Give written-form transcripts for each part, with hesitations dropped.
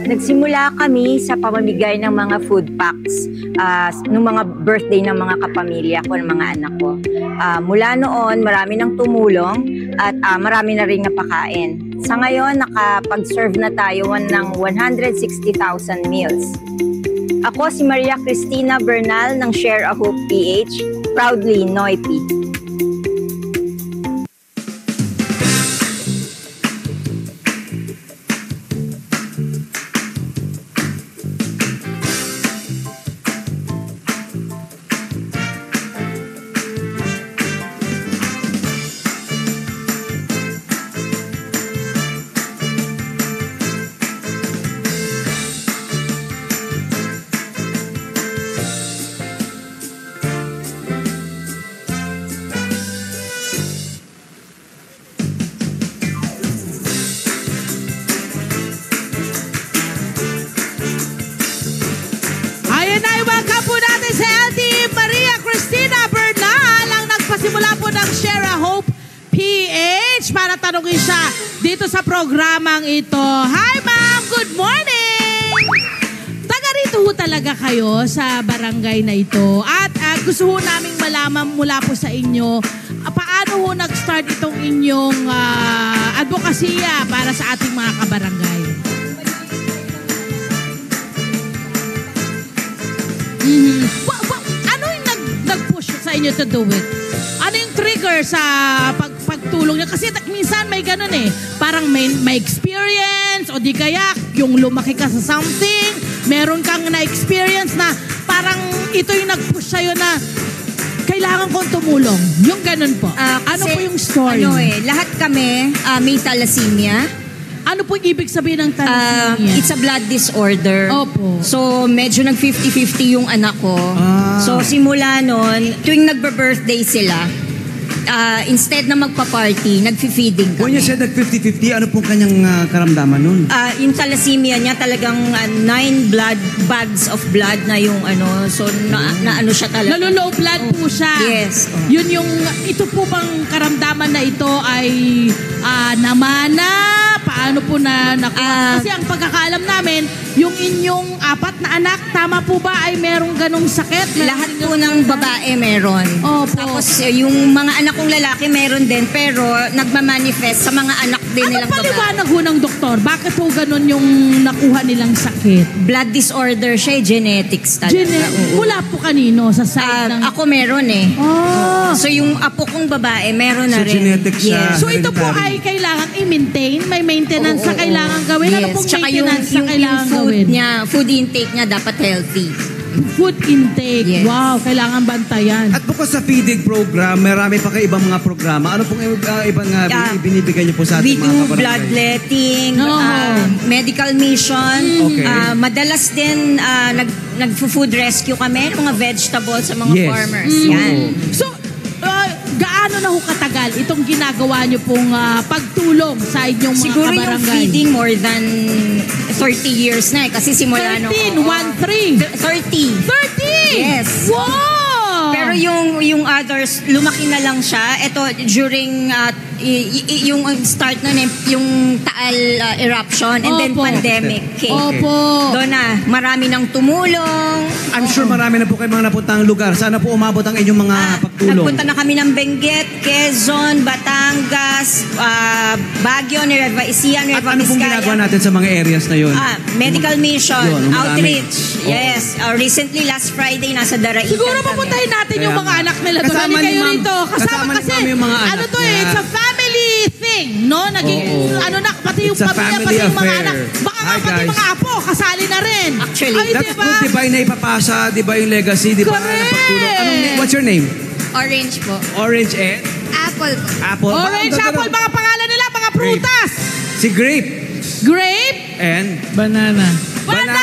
Nagsimula kami sa pamamigay ng mga food packs nung mga birthday ng mga kapamilya ko, ng mga anak ko. Mula noon, marami nang tumulong at marami na rin napakain. Sa ngayon, nakapag-serve na tayo ng 160,000 meals. Ako si Maria Cristina Bernal ng Share a Hope PH, proudly Noipi. Para tanungin siya dito sa programang ito. Hi ma'am, good morning! Taga rito ho talaga kayo sa barangay na ito. At gusto ho naming malaman mula po sa inyo, paano ho nag-start itong inyong advokasya para sa ating mga kabarangay? Ano yung nag-push sa inyo to do it? Ano yung trigger sa pagtulong niya? Kasi minsan may ganun eh. Parang may experience o di kaya yung lumaki ka sa something, meron kang na-experience na parang ito yung nag-push sa'yo na kailangan kong tumulong. Yung ganun po. Ano po yung story? Lahat kami may thalassemia. Ano po ibig sabihin ng thalassemia? It's a blood disorder. Opo. So, medyo nag-50-50 yung anak ko. So, simula nun, tuwing nagbe-birthday sila, instead na magpa-party, nag-feeding kami. When you said that 50-50, ano pong kanyang karamdaman nun? Yung thalassemia niya talagang 9 bags of blood na yung so na ano siya talaga. Nalo-low blood po siya. Yes. Yun yung, ito po bang karamdaman na ito ay namana? Paano po na nakuha? Kasi ang pagkakaalam namin, yung inyong 4 na anak, tama po ba ay merong ganong sakit? Lahat po ng babae meron. Opo. Tapos yung mga anak kong lalaki meron din, pero nagmamanifest sa mga anak din nilang babae. Ano paliwanag ho ng doktor? Bakit ho ganon yung nakuha nilang sakit? Blood disorder siya, genetics talaga. Mula po kanino? Sa side ng... Ako meron eh. So yung apo kong babae, meron na rin. So genetics siya. Yes. So ito po ay kailangan i-maintain? May maintenance sa kailangan gawin? Yes. Ano pong Tsaka maintenance sa kailangan food gawin? Food intake niya dapat healthy. Food intake. Yes. Wow, kailangan bantayan. At bukod sa feeding program, marami pa kayo ibang mga programa. Ano pong ibang binibigay niyo po sa We ating do mga kabarangay? bloodletting, medical mission. Okay. Madalas din nag-food rescue kami ng mga vegetables sa mga Yes. farmers. Yan. So, gaano na ho katagal itong ginagawa niyo pong pagtulong sa inyong mga Siguro yung kabarangay? feeding more than 30 years na eh. Kasi simula 13, 1-3. 30. 30! Yes. Wow! Pero yung others, lumaki na lang siya. Ito, during yung start na yung Taal eruption and then Opo. pandemic came. Opo. Doon na, marami nang tumulong. I'm sure marami na po kayo mga napuntang lugar. Sana po umabot ang inyong mga pagtulong. Nagpunta na kami ng Benguet, Quezon, Batangas, Baguio, Nueva Ecija, At Nueva ano pong ginagawa Vizcaya. natin sa mga areas na yun? Medical mission, Yun, marami. outreach. Yes. Recently, last Friday, nasa Daraitan Siguro kami. papuntahin natin yung Kaya mga nga. anak nila doon. Kasama Halika ni kayo Ma'am. rito. Kasama Kasama ni kasi, Ma'am yung mga ano anak to niya. it's a family thing. No? Naging, pati yung It's a pamilya, family pati yung mga affair. anak. Baka Hi, nga pati guys. mga apo, kasali na rin. Actually, Ay, That's diba? good, di ba? Yung naipapasa, di ba yung legacy, di ba? Correct. Na pagtulong. What's your name? Orange po. Orange and? Apple po. Apple. Orange Ang apple, ganda. mga pangalan nila, mga prutas. Si Grape. Grape. And? Banana. Banana!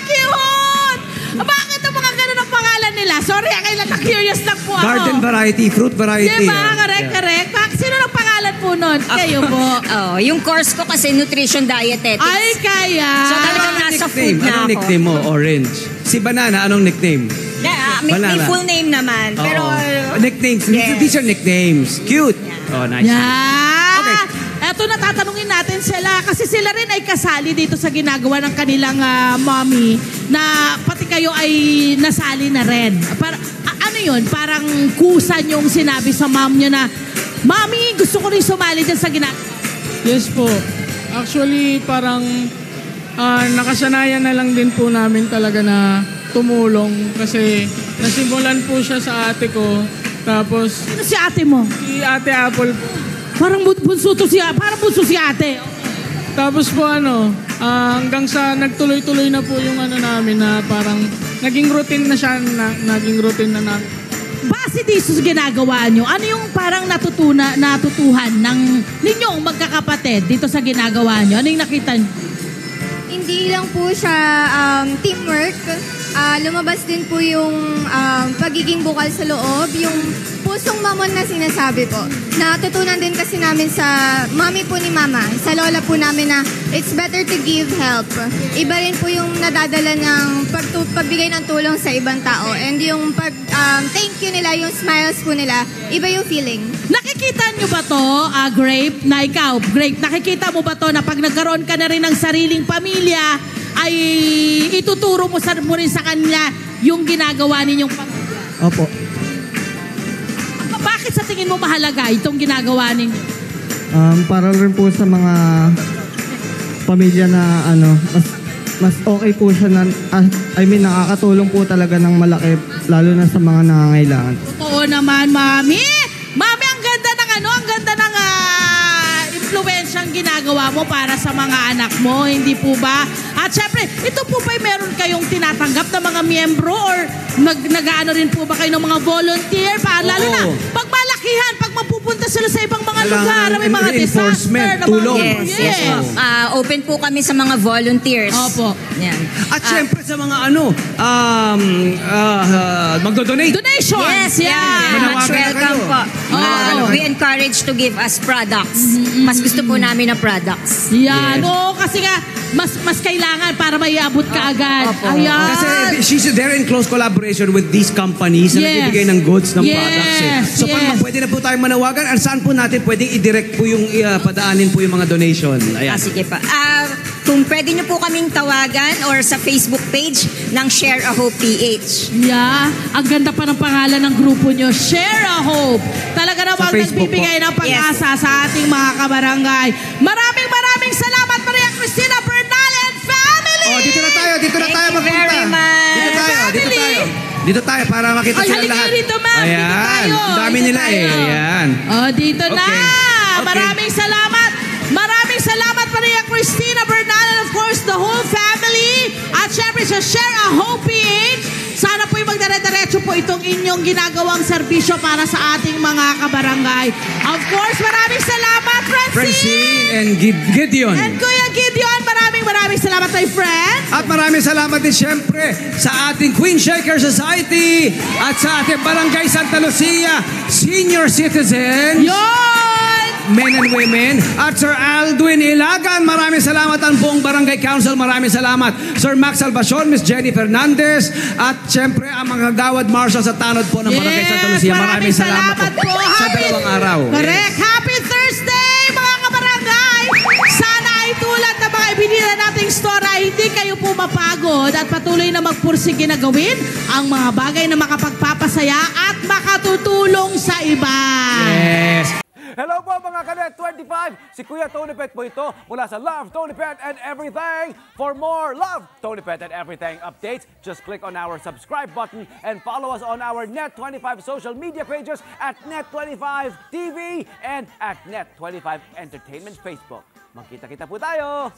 Cute! Bakit ang mga ganun ang pangalan nila? Sorry, kailan na-curious lang po ako. Garden variety, fruit variety. Diba? Correct. Sino ang pangalan po nun? Kayo po. yung course ko kasi nutrition dietetics. Ay, kaya. So talagang Anong nasa nickname? food na Anong ako. nickname mo? Orange. Si Banana, anong nickname? May Banana. full name naman. Pero, nicknames. Yes. These are nicknames. Cute. Oh, nice. Yeah. Okay. Eto na tatanungin natin. natin sila kasi sila rin ay kasali dito sa ginagawa ng kanilang mommy na pati kayo ay nasali na rin. Ano yun? Parang kusan yung sinabi sa mom nyo na, Mommy, gusto ko rin sumali dyan sa ginagawa. Yes po. Actually, parang nakasanayan na lang din po namin talaga na tumulong kasi nasimulan po siya sa ate ko. Tapos, Sino si ate mo? si Ate Apple po. Parang bunso si ate. Tapos po hanggang sa nagtuloy-tuloy na po yung namin na parang naging routine na siya, naging routine na namin. Base dito sa ginagawa nyo, ano yung parang natutuhan ng ninyong magkakapatid dito sa ginagawa nyo? Ano yung nakita nyo? Hindi lang po siya teamwork. Lumabas din po yung pagiging bukal sa loob, yung pusong mamon na sinasabi po. Natutunan din kasi namin sa mami po ni mama, sa lola po namin na it's better to give help. Iba rin po yung nadadala ng pagbigay ng tulong sa ibang tao. And yung thank you nila, yung smiles po nila, iba yung feeling. Nakikita nyo ba to, Grape, na ikaw, Grape, nakikita mo ba to na pag nagkaroon ka na rin ng sariling pamilya, ay ituturo mo rin sa kanila yung ginagawa ninyong pamilya? Opo. Bakit sa tingin mo mahalaga itong ginagawa ninyo? Para rin po sa mga pamilya na mas okay po siya na, nakakatulong po talaga ng malaki lalo na sa mga nangangailangan. Totoo naman, Mami. Mami, ang ganda ng impluwensyang ginagawa mo para sa mga anak mo, hindi po ba? At syempre, ito po ba meron kayong tinatanggap na mga miyembro or nag-ano rin po ba kayo ng mga volunteer? Lalo na, pag malakihan, pag mapupunta sila sa ibang mga lugar, may mga disaster. Tulong. Yes. Open po kami sa mga volunteers. Opo. Yan. At syempre sa mga magdo-donate. Donations! Yes, yeah. Manawagan Much na welcome kayo. po. We encourage to give us products. Mas gusto po namin na products. Yan. Yes. Oo, kasi nga, mas kailangan para maiabot ka agad. Opo. Ayan. Kasi they're in close collaboration with these companies na Yes. nagbibigay ng goods, ng Yes, products. So yes. pwede na po tayong manawagan at saan po natin pwedeng i-direct po yung padaanin po yung mga donation. Ayan. Sige pa. Kung pwede nyo po kaming tawagan or sa Facebook page ng Share a Hope PH. Yeah. Ang ganda pa ng pangalan ng grupo nyo. Share a Hope. Talaga namang Sa Facebook nagbibigay ng pag-asa Yes. sa ating mga kabarangay. Maraming salamat, Maria Cristina Bernal and family! Oh, dito na tayo Thank you magpunta. very much. Dito tayo para makita Ay, sila halika lahat. dito, ma'am. Dito Ayan. tayo. Ang dami Dito nila tayo. Ayan. Oh, dito na. Okay. Maraming salamat. Maraming salamat, Maria Cristina Bernal and of course the whole family. At syempre sa Share a Hope PH. Sana po'y magdare-diretso po itong inyong ginagawang serbisyo para sa ating mga kabarangay. Of course, maraming salamat, Francine! Francine and Gideon. And Kuya Gideon, maraming salamat, my friend. At maraming salamat din siyempre sa ating Queen Shaker Society at sa ating Barangay Santa Lucia Senior Citizen. Yon! Men and women. At Sir Aldwin Ilagan, maraming salamat ang buong Barangay Council, maraming salamat. Sir Max Salvacion, Miss Jenny Fernandez, at syempre ang mga gawad marshal sa tanod po ng Barangay Santa Lucia. Maraming salamat po sa dalawang araw. Correct. Happy Thursday, mga kabarangay! Sana ay tulad ng mga ibinila nating istorya, hindi kayo po mapagod at patuloy na magpursige na gawin ang mga bagay na makapagpapasaya at makatutulong sa iba. Yes. Hello po mga Kanet 25! Si Kuya Tony Pet po ito mula sa Love, Tony Pet and Everything. For more Love, Tony Pet and Everything updates, just click on our subscribe button and follow us on our Net25 social media pages at Net25 TV and at Net25 Entertainment Facebook. Magkita-kita po tayo!